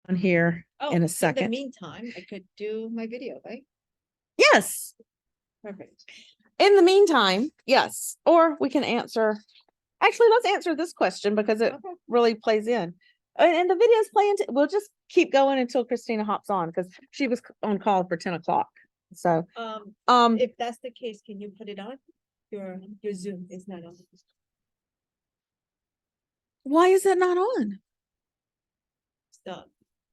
on here in a In the second. meantime, I could do my video, right? Yes. Perfect. In the meantime, yes. Or we can answer. Actually, let's answer this question because it Okay. really plays in. And the video's playing. We'll just keep going until Christina hops on because she was on call for 10 o'clock. So, If that's the case, can you put it on? Your Zoom is not on. why is that not on? So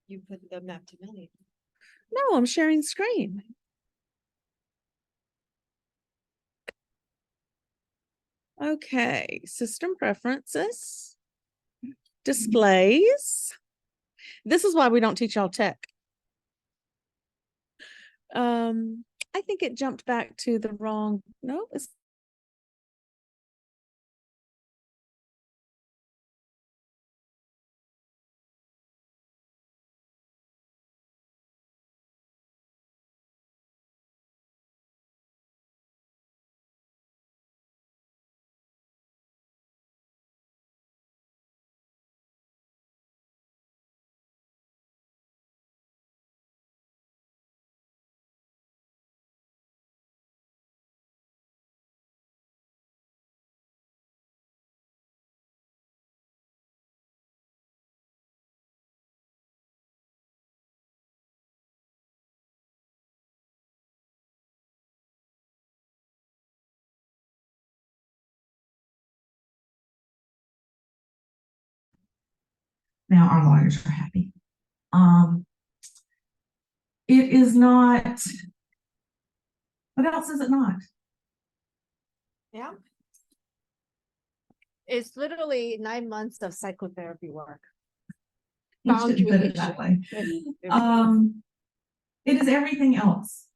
you put the map to Melanie. No, I'm sharing screen. Okay, system preferences, displays. This is why we don't teach y'all tech. I think it jumped back to the wrong. No, it's now our lawyers are happy. It is not. What else is it not? Yeah. It's literally 9 months of psychotherapy work. You shouldn't put it that way. It is everything else.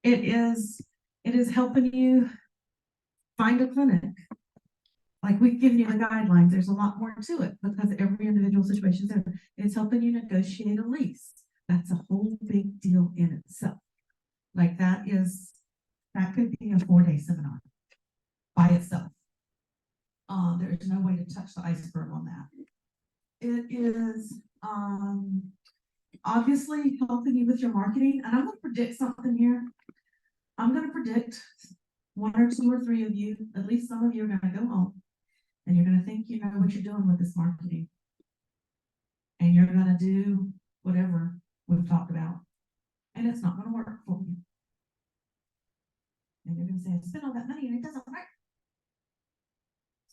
It is helping you find a clinic. Like we've given you the guidelines, there's a lot more to it because every individual situation is different. It's helping you negotiate a lease. That's a whole big deal in itself. Like that could be a 4-day seminar by itself. There is no way to touch the iceberg on that. It is obviously helping you with your marketing. And I'm going to predict something here. I'm going to predict 1 or 2 or 3 of you, at least some of you are going to go home and you're going to think you know what you're doing with this marketing. And you're going to do whatever we've talked about. And it's not going to work for you. And you're going to say, I spent all that money and it doesn't work.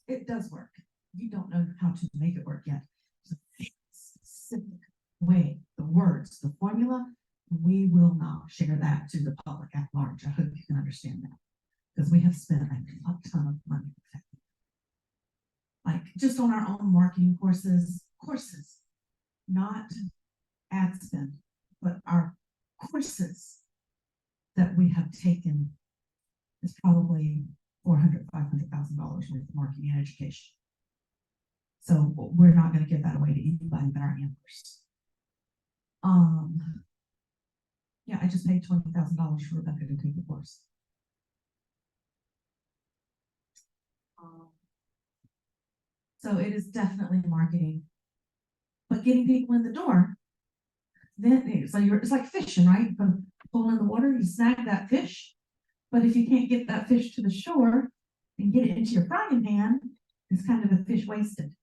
It does work. You don't know how to make it work yet. There's a very specific way, the words, the formula, we will not share that to the public at large. I hope you can understand that. Because we have spent a ton of money. Like just on our own marketing courses, not ad spend, but our courses that we have taken is probably $400,000, $500,000 worth of marketing and education. So we're not going to give that away to anybody but our members. Yeah, I just paid $20,000 for Rebecca to take the course. So it is definitely marketing, but getting people in the door. Then it's like fishing, right? You put a pole in the water, you snag that fish. But if you can't get that fish to the shore and get it into your frying pan, it's kind of a fish wasted.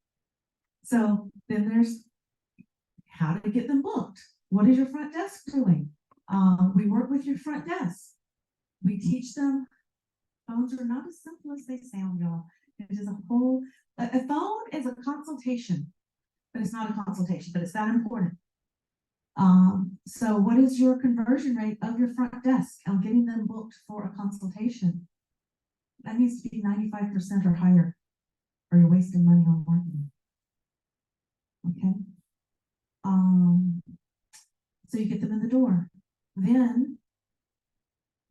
So then there's how to get them booked. What is your front desk doing? We work with your front desk. We teach them phones are not as simple as they sound, y'all. It is a phone is a consultation, but it's not a consultation, but it's that important. So what is your conversion rate of your front desk on getting them booked for a consultation? That needs to be 95% or higher, or you're wasting money on marketing. Okay. So you get them in the door. Then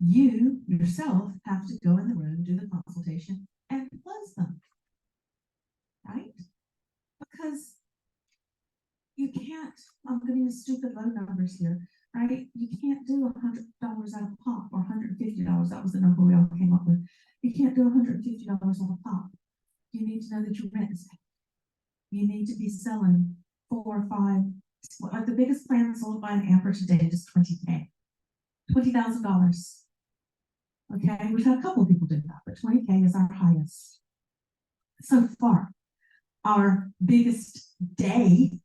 you yourself have to go in the room, do the consultation, and close them. Right? Because you can't, I'm going to use stupid low numbers here, right? You can't do $100 out of a pop or $150. That was the number we all came up with. You can't do $150 out of a pop. You need to know that your rent is paid. You need to be selling 4, 5, Like the biggest plan sold by an amper today is $20K. $20,000. Okay, we've had a couple of people do that, but 20K is our highest. So far, our biggest day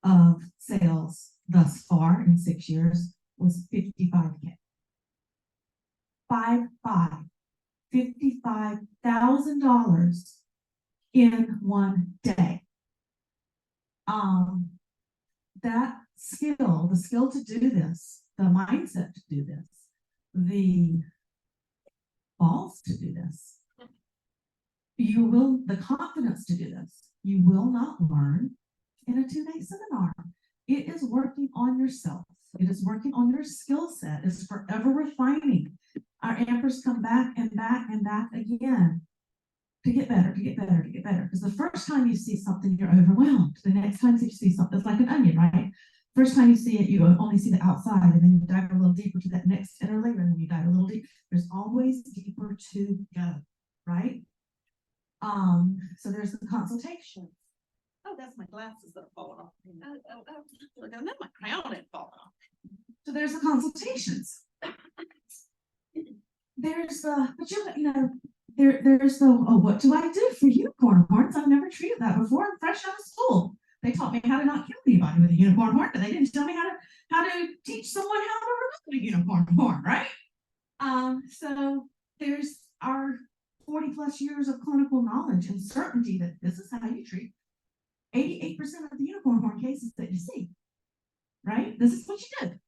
of sales thus far in 6 years was 55K. 55,000 in one day. That skill, the skill to do this, the mindset to do this, the balls to do this, the confidence to do this, you will not learn in a 2-day seminar. It is working on yourself. It is working on your skill set. It's forever refining. Our ampers come back and back and back again to get better, to get better, to get better. Because the first time you see something, you're overwhelmed. The next time you see something, it's like an onion, right? First time you see it, you only see the outside, and then you dive a little deeper to that next inner layer, and then you dive a little deeper. There's always deeper to go, right? So there's the consultation. Oh, that's my glasses that are falling off. Look, and then my crown ain't falling off. So there's the consultations. There's the, but you know, there's the, oh, what do I do for unicorn horns? I've never treated that before. I'm fresh out of school. They taught me how to not kill anybody with a unicorn horn, but they didn't tell me how to teach someone how to remove a unicorn horn, right? So there's our 40+ years of clinical knowledge and certainty that this is how you treat 88% of the unicorn horn cases that you see, right? This is what you do.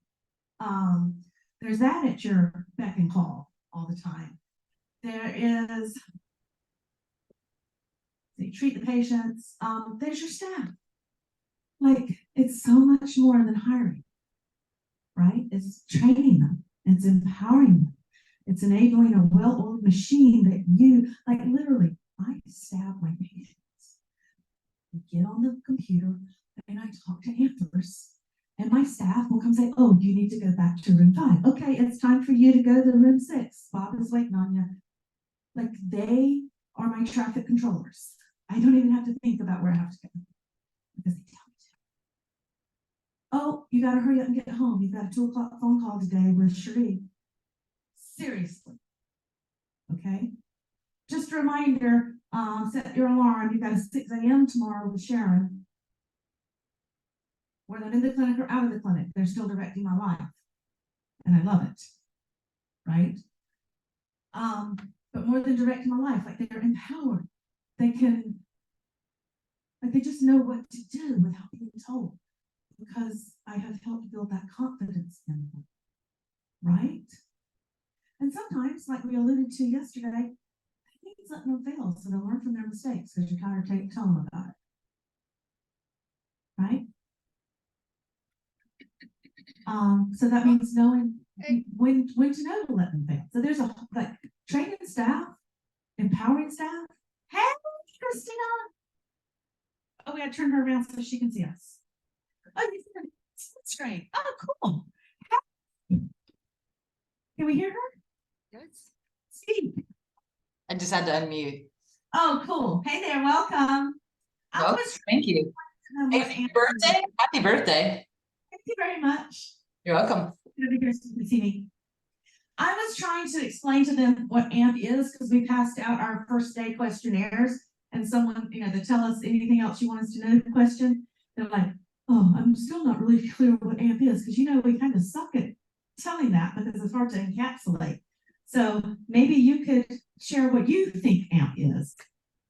There's that at your beck and call all the time. There is, so you treat the patients. There's your staff. Like, it's so much more than hiring, right? It's training them. It's empowering them. It's enabling a well-oiled machine that you, like, literally, I stab my patients. I get on the computer and I talk to ampers, and my staff will come say, oh, you need to go back to room 5. Okay, it's time for you to go to room 6. Bob is waiting on you. Like, they are my traffic controllers. I don't even have to think about where I have to go because they tell me to. Oh, you got to hurry up and get home. You've got a 2 o'clock phone call today with Cherie. Seriously. Okay. Just a reminder, set your alarm. You've got a 6 a.m. tomorrow with Sharon. Whether they're in the clinic or out of the clinic, they're still directing my life. And I love it. Right? But more than directing my life, like, they're empowered. They can, like, they just know what to do without being told, because I have helped build that confidence in them. Right? And sometimes, like we alluded to yesterday, things letting them fail so they'll learn from their mistakes because you're kind of telling them about it. Right? So that means knowing when to know to let them fail. So there's a, like, training staff, empowering staff. Hey, Christina. Oh, we got to turn her around so she can see us. Oh, you see her screen. Oh, cool. Hey. Can we hear her? Yes. Speak. I just had to unmute. Oh, cool. Hey there, welcome. Well, thank you. Hey, happy birthday. Happy birthday. Thank you very much. You're welcome. Good to hear you see me. I was trying to explain to them what AMP is because we passed out our first day questionnaires, and someone, you know, to tell us anything else you want us to know question. They're like, oh, I'm still not really clear what AMP is, because, you know, we kind of suck at telling that because it's hard to encapsulate. So maybe you could share what you think AMP is.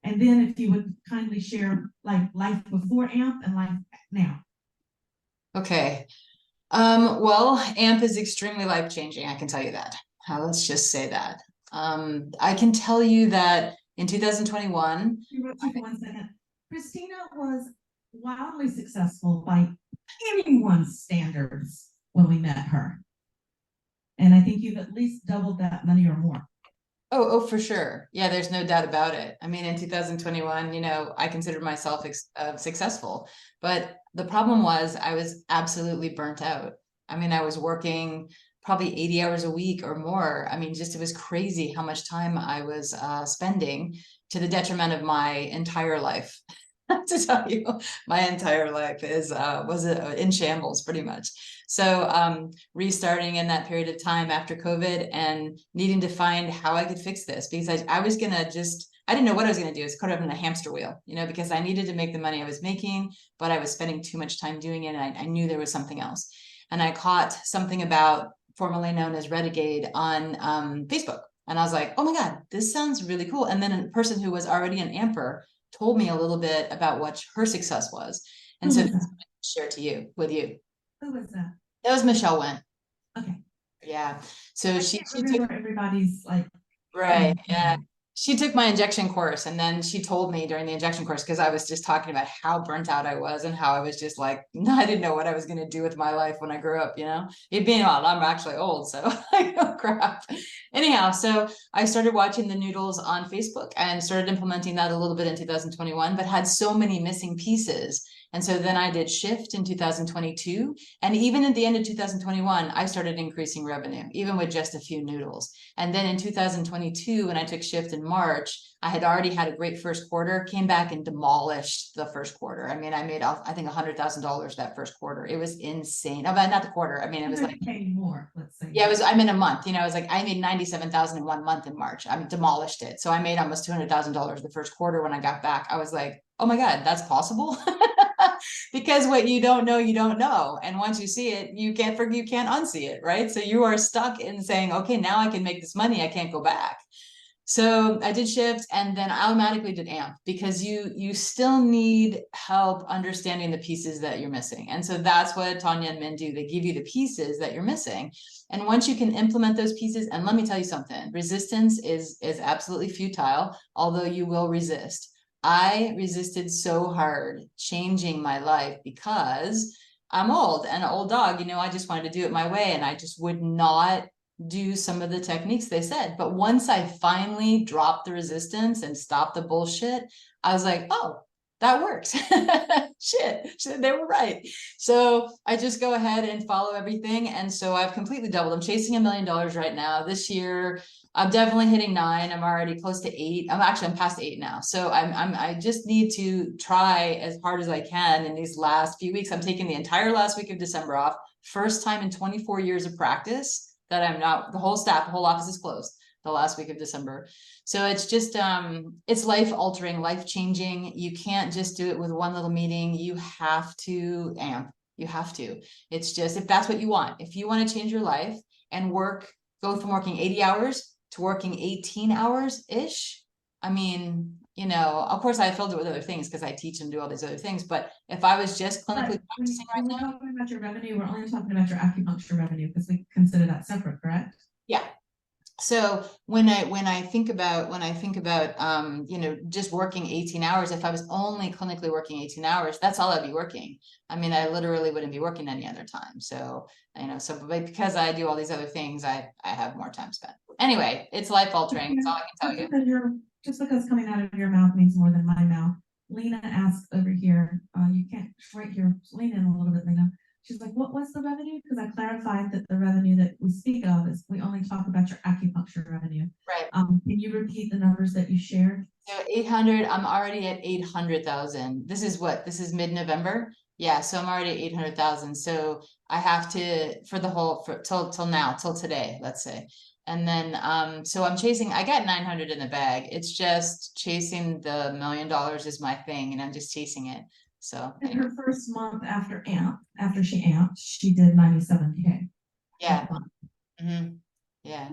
And then if you would kindly share, like, life before AMP and life now. Okay. Well, AMP is extremely life-changing. I can tell you that. Let's just say that. I can tell you that in 2021. For 1 second. Christina was wildly successful by anyone's standards when we met her. And I think you've at least doubled that money or more. Oh, for sure. Yeah, there's no doubt about it. I mean, in 2021, you know, I considered myself successful, but the problem was I was absolutely burnt out. I mean, I was working probably 80 hours a week or more. I mean, just, it was crazy how much time I was spending, to the detriment of my entire life. to tell you. My entire life is was in shambles pretty much. So restarting in that period of time after COVID and needing to find how I could fix this, because I was gonna just, I didn't know what I was gonna do. It's caught up in a hamster wheel, you know, because I needed to make the money I was making, but I was spending too much time doing it, and I knew there was something else. And I caught something about, formerly known as Renegade, on Facebook. And I was like, oh my God, this sounds really cool. And then a person who was already an Amper told me a little bit about what her success was. And Who so was that? share to you, with you. Who was that? That was Michelle Went. Okay. Yeah. So I she can't took, remember everybody's like. right. Yeah. She took my injection course, and then she told me during the injection course, because I was just talking about how burnt out I was and how I was just like, I didn't know what I was going to do with my life when I grew up, you know, it being old, I'm actually old, so like, oh crap. Anyhow, so I started watching the noodles on Facebook and started implementing that a little bit in 2021, but had so many missing pieces. And so then I did shift in 2022. And even at the end of 2021, I started increasing revenue, even with just a few noodles. And then in 2022, when I took shift in March, I had already had a great first quarter, came back and demolished the first quarter. I mean, I made off, I think, $100,000 that first quarter. It was insane. Oh, but not the quarter. I mean, it was like, paying more, let's say. yeah, it was, I'm in a month, you know, I was like, I made 97,000 in 1 month in March. I demolished it. So I made almost $200,000 the first quarter. When I got back, I was like, oh my God, that's possible. Because what you don't know, you don't know. And once you see it, you can't unsee it, right? So you are stuck in saying, okay, now I can make this money. I can't go back. So I did shift, and then I automatically did AMP, because you still need help understanding the pieces that you're missing. And so that's what Tanya and Min do. They give you the pieces that you're missing. And once you can implement those pieces, and let me tell you something, resistance is absolutely futile, although you will resist. I resisted so hard changing my life because I'm old and an old dog, you know, I just wanted to do it my way, and I just would not do some of the techniques they said. But once I finally dropped the resistance and stopped the bullshit, I was like, oh, that works. Shit, they were right. So I just go ahead and follow everything. And so I've completely doubled. I'm chasing $1 million right now. This year, I'm definitely hitting 9. I'm already close to 8. I'm past 8 now. So I just need to try as hard as I can in these last few weeks. I'm taking the entire last week of December off. First time in 24 years of practice that I'm not, the whole staff, the whole office is closed the last week of December. So it's just, it's life altering, life changing. You can't just do it with one little meeting. You have to amp. You have to. It's just, if that's what you want, if you want to change your life and go from working 80 hours to working 18 hours ish. I mean, you know, of course I filled it with other things because I teach and do all these other things. But if I was just clinically practicing right When we're now, talking about your revenue, we're only talking about your acupuncture revenue, because we consider that separate, correct? yeah. So when I think about you know, just working 18 hours, if I was only clinically working 18 hours, that's all I'd be working. I mean, I literally wouldn't be working any other time. So, you know, but because I do all these other things, I have more time spent. Anyway, it's life altering. That's all I can tell you. Just because coming out of your mouth means more than my mouth. Lena asked over here, you can't right here, lean in a little bit, Lena. She's like, what was the revenue? Because I clarified that the revenue that we speak of is, we only talk about your acupuncture revenue. Right. Can you repeat the numbers that you shared? So 800, I'm already at 800,000. This is mid-November. Yeah, so I'm already at 800,000. So I have to, for the whole, till now, till today, let's say. And then, so I got 900 in the bag. It's just chasing the $1 million is my thing, and I'm just chasing it. So in her first month after she amped, she did 97K. yeah. Yeah.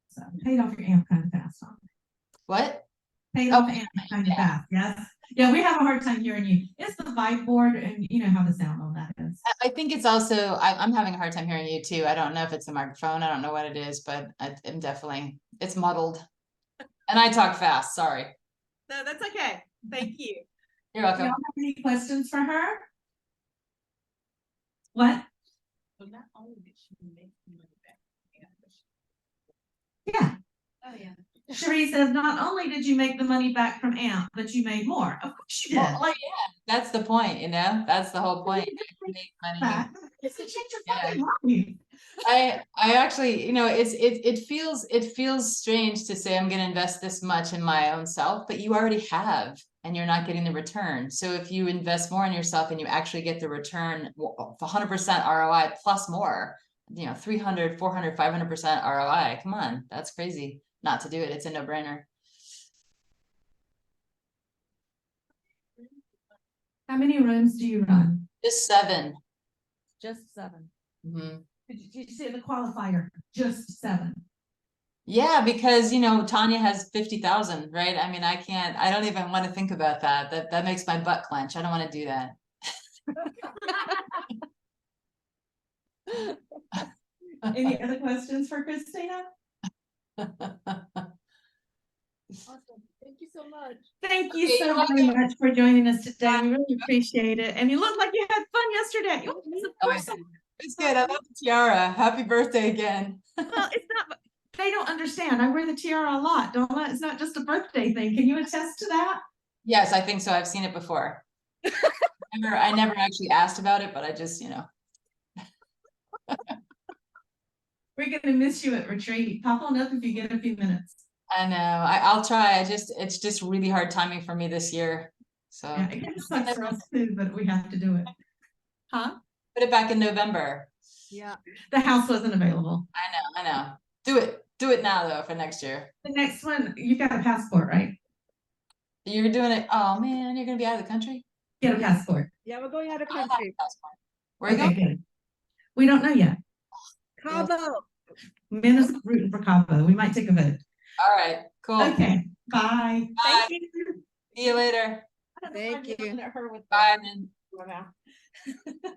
So paid off your amp kind of fast, huh? What? Paid off amp kind of fast, yes. Yeah, we have a hard time hearing you. It's the vibe board, and you know how the sound on that is. I think it's also, I'm having a hard time hearing you too. I don't know if it's the microphone. I don't know what it is, but I'm definitely, it's muddled. And I talk fast, sorry. No, that's okay. Thank you. You're Do welcome. y'all have any questions for her? What? Well, not only did she make the money back. Yeah. Oh, yeah. Cherie says, not only did you make the money back from AMP, but you made more. Of course you did. Well, like, yeah, that's the point, you know, that's the whole point. Make money. It's a change of fucking life. I actually, you know, it feels strange to say I'm going to invest this much in my own self, but you already have, and you're not getting the return. So if you invest more in yourself and you actually get the return, 100% ROI plus more, 300, 400, 500% ROI. Come on, that's crazy not to do it. It's a no-brainer. How many rooms do you run? Just 7. Just 7. Mhm. Did you say the qualifier? Just 7. Yeah, because Tanya has 50,000, right? I mean, I don't even want to think about that. That makes my butt clench. I don't want to do that. Any other questions for Christina? Awesome. Thank you so much. Thank you Okay, so you're very welcome. much for joining us today. We really appreciate it. And you look like you had fun yesterday. Oh, of Oh, course. it's good. I love the tiara. Happy birthday again. Well, it's not, they don't understand. I wear the tiara a lot, don't I? It's not just a birthday thing. Can you attest to that? Yes, I think so. I've seen it before. I never actually asked about it, but I just, We're gonna miss you at retreat. Pop on up if you get a few minutes. I know. I'll try. It's just really hard timing for me this year. So Yeah, it kind of sucks for us too, but we have to do it. Huh? put it back in November. Yeah. The house wasn't available. I know. Do it now though for next year. The next one, you got a passport, right? You're doing it. Oh man, you're gonna be out of the country. Get a passport. Yeah, we're going out of I have a country. passport. Where you Okay, going? good. We don't know yet. Cabo. Minna's rooting for Cabo. We might take a vote. All right, cool. Okay, bye. Bye. Thank you. See you later. Thank you. Her with Bye. Man. the-